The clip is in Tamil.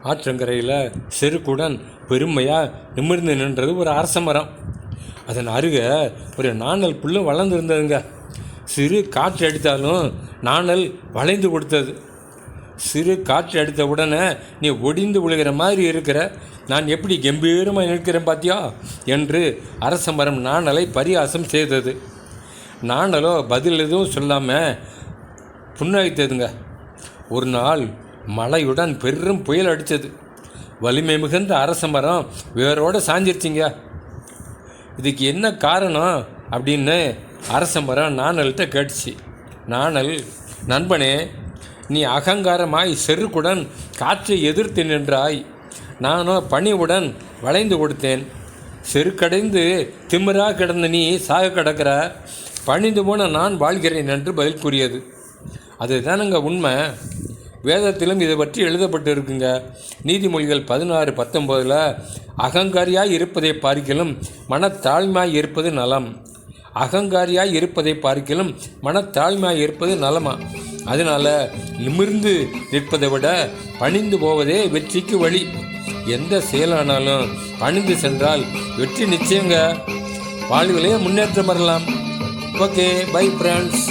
ஆற்றங்கரையில் செருக்குடன் பெருமையாக நிமிர்ந்து நின்றது ஒரு அரச மரம். அதன் அருகே ஒரு நாணல் புல்லு வளர்ந்துருந்ததுங்க. சிறு காற்று அடித்தாலும் நாணல் வளைந்து கொடுத்தது. சிறு காற்று அடித்த உடனே நீ ஒடிந்து விழுகிற மாதிரி இருக்கிற, நான் எப்படி கம்பீரமாக நிற்கிறேன் பார்த்தியா என்று அரச மரம் நாணலை பரிகாசம் செய்தது. நாணலோ பதில் எதுவும் சொல்லாமல் புன்னகைத்ததுங்க. ஒரு நாள் மழையுடன் பெரும் புயல் அடித்தது. வலிமை மிகுந்த அரச மரம் வேரோடு சாஞ்சிருச்சிங்க. இதுக்கு என்ன காரணம் அப்படின்னு அரச மரம் நாணல்கிட்ட கேட்டுச்சு. நாணல், நண்பனே, நீ அகங்காரமாய் செருக்குடன் காற்றை எதிர்த்து நின்றாய். நானோ பணிவுடன் வளைந்து கொடுத்தேன். செருக்கடைந்து திமிராக கிடந்த நீ சாக கிடக்கிற, பணிந்து போன நான் வாழ்கிறேன் என்று பதில் கூறியது. அதுதானுங்க உண்மை. வேதத்திலும் இதை பற்றி எழுதப்பட்டு இருக்குங்க. நீதிமொழிகள் 16:19 அகங்காரியாய் இருப்பதை பார்க்கிலும் மனத்தாழ்மையாய் இருப்பது நலம். அகங்காரியாய் இருப்பதை பார்க்கிலும் மனத்தாழ்மையாய் இருப்பது நலமா. அதனால் நிமிர்ந்து நிற்பதை விட பணிந்து போவதே வெற்றிக்கு வழி. எந்த செயலானாலும் பணிந்து சென்றால் வெற்றி நிச்சயங்க. வாழ்விலே முன்னேற்றம் வரலாம். Okay, bye friends.